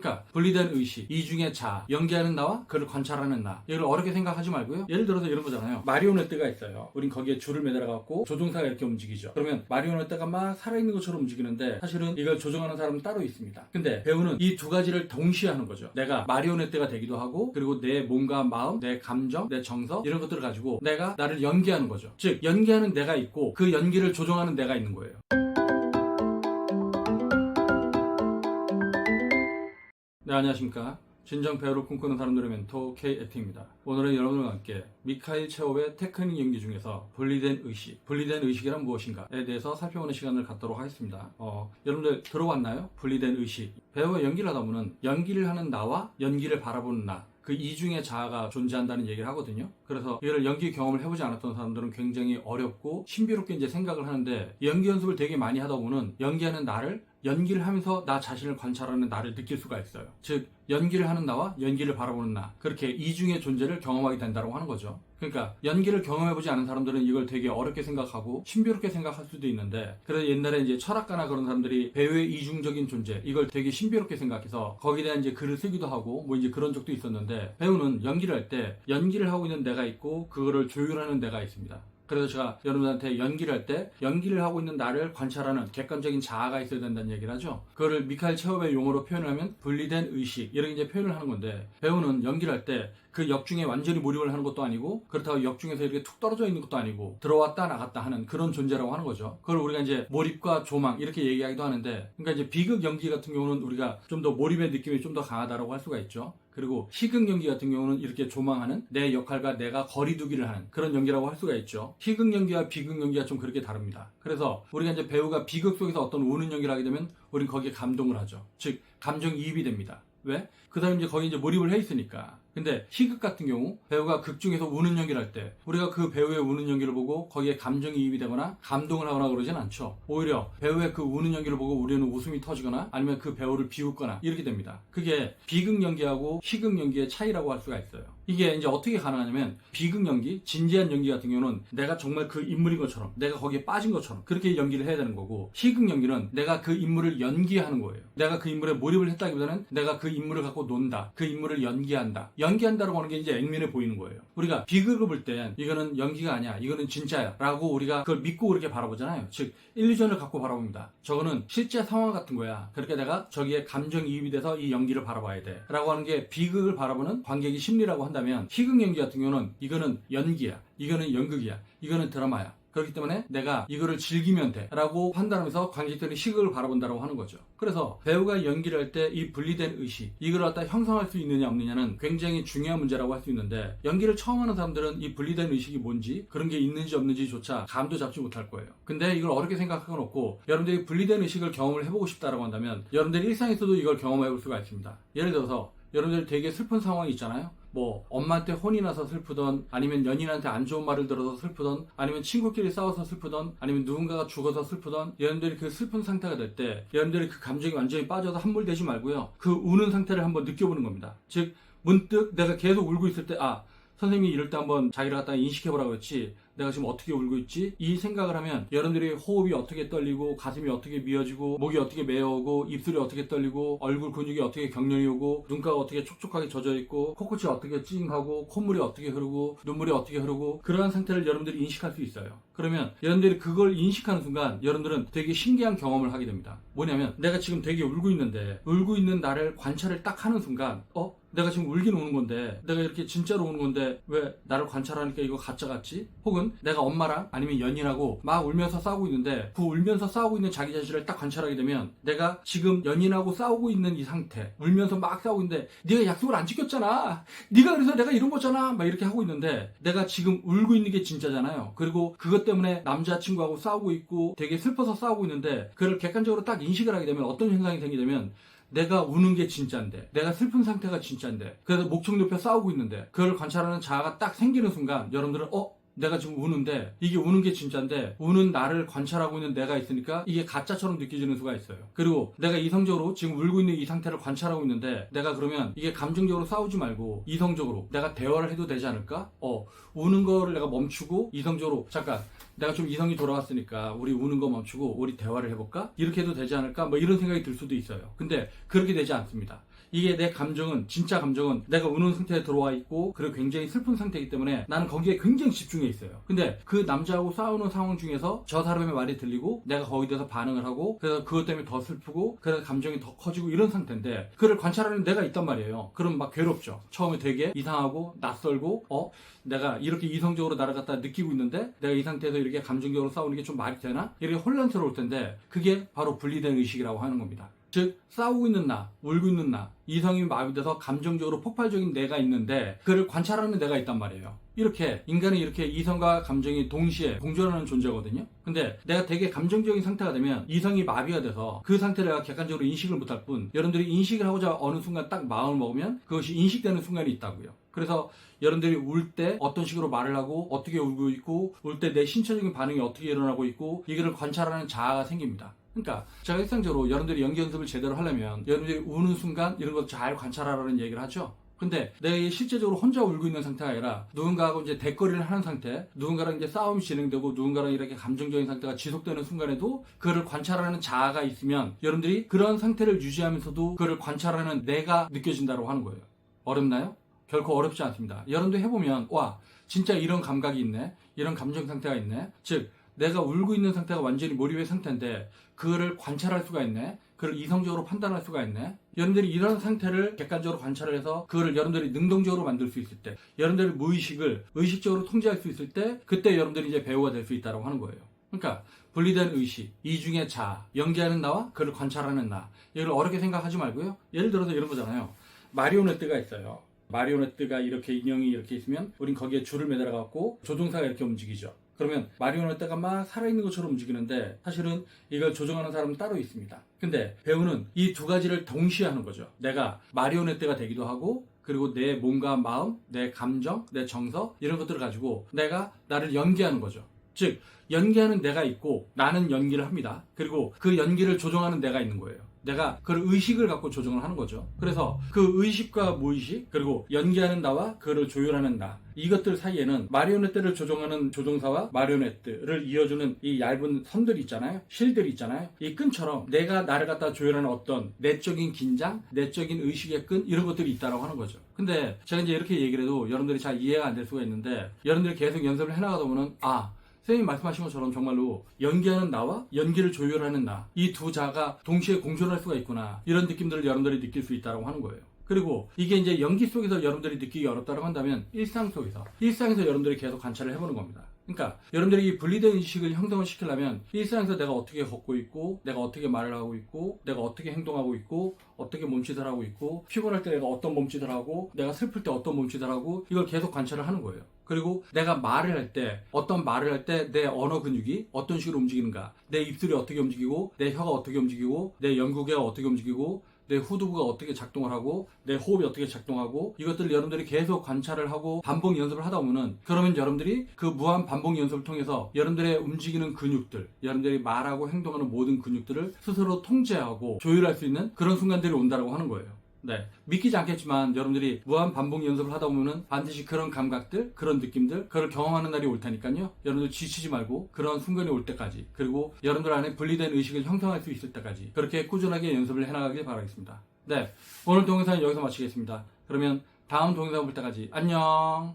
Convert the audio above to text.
그러니까 분리된 의식, 이중의 자, 연기하는 나와 그를 관찰하는 나, 이걸 어렵게 생각하지 말고요. 예를 들어서 이런 거잖아요. 마리오네트가 있어요. 우린 거기에 줄을 매달아갖고 조종사가 이렇게 움직이죠. 그러면 마리오네트가 막 살아있는 것처럼 움직이는데 사실은 이걸 조종하는 사람은 따로 있습니다. 근데 배우는 이 두 가지를 동시에 하는 거죠. 내가 마리오네트가 되기도 하고, 그리고 내 몸과 마음, 내 감정, 내 정서, 이런 것들을 가지고 내가 나를 연기하는 거죠. 즉 연기하는 내가 있고 그 연기를 조종하는 내가 있는 거예요. 네, 안녕하십니까. 진정 배우를 꿈꾸는 사람들의 멘토 K-액팅입니다. 오늘은 여러분과 함께 미카일 체홉의 테크닉 연기 중에서 분리된 의식, 분리된 의식이란 무엇인가에 대해서 살펴보는 시간을 갖도록 하겠습니다. 여러분들 들어봤나요? 분리된 의식. 배우가 연기를 하다 보면 연기를 하는 나와 연기를 바라보는 나, 그 이중의 자아가 존재한다는 얘기를 하거든요. 그래서 이걸 연기 경험을 해보지 않았던 사람들은 굉장히 어렵고 신비롭게 이제 생각을 하는데, 연기 연습을 되게 많이 하다 보면 연기하는 나를 연기를 하면서 나 자신을 관찰하는 나를 느낄 수가 있어요. 즉 연기를 하는 나와 연기를 바라보는 나, 그렇게 이중의 존재를 경험하게 된다고 하는 거죠. 그러니까 연기를 경험해보지 않은 사람들은 이걸 되게 어렵게 생각하고 신비롭게 생각할 수도 있는데, 그래서 옛날에 이제 철학가나 그런 사람들이 배우의 이중적인 존재, 이걸 되게 신비롭게 생각해서 거기에 대한 이제 글을 쓰기도 하고 뭐 이제 그런 적도 있었는데, 배우는 연기를 할 때 연기를 하고 있는 내가 있고 그거를 조율하는 내가 있습니다. 그래서 제가 여러분한테 연기를 할 때 연기를 하고 있는 나를 관찰하는 객관적인 자아가 있어야 된다는 얘기를 하죠. 그거를 미카엘 체홉의 용어로 표현을 하면 분리된 의식, 이렇게 이제 표현을 하는 건데, 배우는 연기를 할 때 그 역중에 완전히 몰입을 하는 것도 아니고, 그렇다고 역중에서 이렇게 툭 떨어져 있는 것도 아니고, 들어왔다 나갔다 하는 그런 존재라고 하는 거죠. 그걸 우리가 이제 몰입과 조망 이렇게 얘기하기도 하는데, 그러니까 이제 비극 연기 같은 경우는 우리가 좀 더 몰입의 느낌이 좀 더 강하다라고 할 수가 있죠. 그리고 희극 연기 같은 경우는 이렇게 조망하는, 내 역할과 내가 거리두기를 하는 그런 연기라고 할 수가 있죠. 희극 연기와 비극 연기가 좀 그렇게 다릅니다. 그래서 우리가 이제 배우가 비극 속에서 어떤 우는 연기를 하게 되면 우린 거기에 감동을 하죠. 즉 감정이입이 됩니다. 왜? 그 사람이 이제 거기 이제 몰입을 해 있으니까. 근데 희극 같은 경우 배우가 극 중에서 우는 연기를 할 때 우리가 그 배우의 우는 연기를 보고 거기에 감정이입이 되거나 감동을 하거나 그러진 않죠. 오히려 배우의 그 우는 연기를 보고 우리는 웃음이 터지거나 아니면 그 배우를 비웃거나 이렇게 됩니다. 그게 비극 연기하고 희극 연기의 차이라고 할 수가 있어요. 이게 이제 어떻게 가능하냐면, 비극 연기, 진지한 연기 같은 경우는 내가 정말 그 인물인 것처럼, 내가 거기에 빠진 것처럼 그렇게 연기를 해야 되는 거고, 희극 연기는 내가 그 인물을 연기하는 거예요. 내가 그 인물에 몰입을 했다기보다는 내가 그 인물을 갖고 논다, 그 인물을 연기한다. 연기한다라고 하는 게 이제 액면에 보이는 거예요. 우리가 비극을 볼 땐 이거는 연기가 아니야, 이거는 진짜야 라고 우리가 그걸 믿고 그렇게 바라보잖아요. 즉 일루전을 갖고 바라봅니다. 저거는 실제 상황 같은 거야, 그러니까 내가 저기에 감정이입이 돼서 이 연기를 바라봐야 돼 라고 하는 게 비극을 바라보는 관객의 심리라고 한다면, 희극 연기 같은 경우는 이거는 연기야, 이거는 연극이야, 이거는 드라마야, 그렇기 때문에 내가 이거를 즐기면 돼 라고 판단하면서 관객들이 희극을 바라본다고 하는 거죠. 그래서 배우가 연기를 할 때 이 분리된 의식, 이걸 갖다 형성할 수 있느냐 없느냐는 굉장히 중요한 문제라고 할 수 있는데, 연기를 처음 하는 사람들은 이 분리된 의식이 뭔지, 그런 게 있는지 없는지조차 감도 잡지 못할 거예요. 근데 이걸 어렵게 생각하고 놓고 여러분들이 분리된 의식을 경험을 해보고 싶다라고 한다면, 여러분들이 일상에서도 이걸 경험해 볼 수가 있습니다. 예를 들어서 여러분들 되게 슬픈 상황이 있잖아요. 뭐 엄마한테 혼이 나서 슬프던, 아니면 연인한테 안 좋은 말을 들어서 슬프던, 아니면 친구끼리 싸워서 슬프던, 아니면 누군가가 죽어서 슬프던, 여러분들이 그 슬픈 상태가 될 때 여러분들이 그 감정이 완전히 빠져서 함몰되지 말고요, 그 우는 상태를 한번 느껴보는 겁니다. 즉 문득 내가 계속 울고 있을 때, 선생님이 이럴 때 한번 자기를 갖다 인식해보라고 했지, 내가 지금 어떻게 울고 있지? 이 생각을 하면 여러분들이 호흡이 어떻게 떨리고, 가슴이 어떻게 미어지고, 목이 어떻게 메어오고, 입술이 어떻게 떨리고, 얼굴 근육이 어떻게 경련이 오고, 눈가가 어떻게 촉촉하게 젖어있고, 코끝이 어떻게 찡하고, 콧물이 어떻게 흐르고, 눈물이 어떻게 흐르고, 그러한 상태를 여러분들이 인식할 수 있어요. 그러면 여러분들이 그걸 인식하는 순간 여러분들은 되게 신기한 경험을 하게 됩니다. 뭐냐면, 내가 지금 되게 울고 있는데, 울고 있는 나를 관찰을 딱 하는 순간, 내가 지금 울긴 우는 건데, 내가 이렇게 진짜로 우는 건데 왜 나를 관찰하니까 이거 가짜 같지? 혹은 내가 엄마랑 아니면 연인하고 막 울면서 싸우고 있는데, 그 울면서 싸우고 있는 자기 자신을 딱 관찰하게 되면, 내가 지금 연인하고 싸우고 있는 이 상태, 울면서 막 싸우고 있는데, 네가 약속을 안 지켰잖아, 네가 그래서 내가 이런 거잖아, 막 이렇게 하고 있는데, 내가 지금 울고 있는 게 진짜잖아요. 그리고 그것 때문에 남자친구하고 싸우고 있고 되게 슬퍼서 싸우고 있는데, 그걸 객관적으로 딱 인식을 하게 되면 어떤 현상이 생기냐면, 내가 우는 게 진짜인데, 내가 슬픈 상태가 진짜인데, 그래서 목청 높여 싸우고 있는데, 그걸 관찰하는 자아가 딱 생기는 순간 여러분들은 내가 지금 우는데, 이게 우는 게 진짜인데 우는 나를 관찰하고 있는 내가 있으니까 이게 가짜처럼 느껴지는 수가 있어요. 그리고 내가 이성적으로 지금 울고 있는 이 상태를 관찰하고 있는데, 내가 그러면 이게 감정적으로 싸우지 말고 이성적으로 내가 대화를 해도 되지 않을까? 우는 거를 내가 멈추고 이성적으로, 잠깐 내가 좀 이성이 돌아왔으니까 우리 우는 거 멈추고 우리 대화를 해볼까? 이렇게 해도 되지 않을까? 뭐 이런 생각이 들 수도 있어요. 근데 그렇게 되지 않습니다. 이게 내 감정은, 진짜 감정은 내가 우는 상태에 들어와 있고 그리고 굉장히 슬픈 상태이기 때문에 나는 거기에 굉장히 집중해 있어요. 근데 그 남자하고 싸우는 상황 중에서 저 사람의 말이 들리고 내가 거기에 대해서 반응을 하고 그래서 그것 때문에 더 슬프고 그래서 감정이 더 커지고 이런 상태인데 그를 관찰하는 내가 있단 말이에요. 그럼 막 괴롭죠. 처음에 되게 이상하고 낯설고 내가 이렇게 이성적으로 나를 갖다 느끼고 있는데 내가 이 상태에서 이렇게 감정적으로 싸우는 게 좀 말이 되나? 이렇게 혼란스러울 텐데 그게 바로 분리된 의식이라고 하는 겁니다. 즉 싸우고 있는 나, 울고 있는 나, 이성이 마비돼서 감정적으로 폭발적인 내가 있는데 그를 관찰하는 내가 있단 말이에요. 이렇게 인간은 이렇게 이성과 감정이 동시에 공존하는 존재거든요. 근데 내가 되게 감정적인 상태가 되면 이성이 마비가 돼서 그 상태를 내가 객관적으로 인식을 못할 뿐 여러분들이 인식을 하고자 어느 순간 딱 마음을 먹으면 그것이 인식되는 순간이 있다고요. 그래서 여러분들이 울 때 어떤 식으로 말을 하고 어떻게 울고 있고 울 때 내 신체적인 반응이 어떻게 일어나고 있고 이거를 관찰하는 자아가 생깁니다. 그러니까 제가 일상적으로 여러분들이 연기 연습을 제대로 하려면 여러분들이 우는 순간 이런 거 잘 관찰하라는 얘기를 하죠. 근데 내가 실제적으로 혼자 울고 있는 상태가 아니라 누군가하고 이제 대거리를 하는 상태, 누군가랑 이제 싸움이 진행되고 누군가랑 이렇게 감정적인 상태가 지속되는 순간에도 그를 관찰하는 자아가 있으면 여러분들이 그런 상태를 유지하면서도 그를 관찰하는 내가 느껴진다고 하는 거예요. 어렵나요? 결코 어렵지 않습니다. 여러분도 해보면 와 진짜 이런 감각이 있네, 이런 감정 상태가 있네. 즉 내가 울고 있는 상태가 완전히 몰입의 상태인데 그거를 관찰할 수가 있네, 그걸 이성적으로 판단할 수가 있네. 여러분들이 이런 상태를 객관적으로 관찰을 해서 그거를 여러분들이 능동적으로 만들 수 있을 때, 여러분들의 무의식을 의식적으로 통제할 수 있을 때 그때 여러분들이 이제 배우가 될 수 있다고 하는 거예요. 그러니까 분리된 의식, 이중의 자아, 연기하는 나와 그를 관찰하는 나, 이걸 어렵게 생각하지 말고요. 예를 들어서 이런 거잖아요. 마리오네트가 있어요. 마리오네트가 이렇게 인형이 이렇게 있으면 우린 거기에 줄을 매달아 갖고 조종사가 이렇게 움직이죠. 그러면 마리오네트가 막 살아있는 것처럼 움직이는데 사실은 이걸 조종하는 사람은 따로 있습니다. 근데 배우는 이 두 가지를 동시에 하는 거죠. 내가 마리오네트가 되기도 하고 그리고 내 몸과 마음, 내 감정, 내 정서 이런 것들을 가지고 내가 나를 연기하는 거죠. 즉 연기하는 내가 있고 나는 연기를 합니다. 그리고 그 연기를 조종하는 내가 있는 거예요. 내가 그 의식을 갖고 조정을 하는 거죠. 그래서 그 의식과 무의식 그리고 연기하는 나와 그를 조율하는 나, 이것들 사이에는 마리오네트를 조종하는 조종사와 마리오네트를 이어주는 이 얇은 선들이 있잖아요. 실들이 있잖아요. 이 끈처럼 내가 나를 갖다 조율하는 어떤 내적인 긴장, 내적인 의식의 끈 이런 것들이 있다고 하는 거죠. 근데 제가 이제 이렇게 얘기를 해도 여러분들이 잘 이해가 안 될 수가 있는데 여러분들이 계속 연습을 해나가다 보면 선생님 말씀하신 것처럼 정말로 연기하는 나와 연기를 조율하는 나, 이 두 자가 동시에 공존할 수가 있구나, 이런 느낌들을 여러분들이 느낄 수 있다고 하는 거예요. 그리고 이게 이제 연기 속에서 여러분들이 느끼기 어렵다고 한다면 일상에서 여러분들이 계속 관찰을 해보는 겁니다. 그러니까 여러분들이 이 분리된 의식을 형성을 시키려면 일상에서 내가 어떻게 걷고 있고 내가 어떻게 말을 하고 있고 내가 어떻게 행동하고 있고 어떻게 몸짓을 하고 있고 피곤할 때 내가 어떤 몸짓을 하고 내가 슬플 때 어떤 몸짓을 하고 이걸 계속 관찰을 하는 거예요. 그리고 내가 말을 할 때 어떤 말을 할 때 내 언어 근육이 어떤 식으로 움직이는가, 내 입술이 어떻게 움직이고 내 혀가 어떻게 움직이고 내 연구개가 어떻게 움직이고 내 후두부가 어떻게 작동을 하고 내 호흡이 어떻게 작동하고 이것들을 여러분들이 계속 관찰을 하고 반복 연습을 하다 보면 그러면 여러분들이 그 무한 반복 연습을 통해서 여러분들의 움직이는 근육들, 여러분들이 말하고 행동하는 모든 근육들을 스스로 통제하고 조율할 수 있는 그런 순간들이 온다고 하는 거예요. 네, 믿기지 않겠지만 여러분들이 무한 반복 연습을 하다 보면은 반드시 그런 감각들, 그런 느낌들, 그걸 경험하는 날이 올 테니까요. 여러분들 지치지 말고 그런 순간이 올 때까지, 그리고 여러분들 안에 분리된 의식을 형성할 수 있을 때까지 그렇게 꾸준하게 연습을 해나가길 바라겠습니다. 네, 오늘 동영상은 여기서 마치겠습니다. 그러면 다음 동영상 볼 때까지 안녕.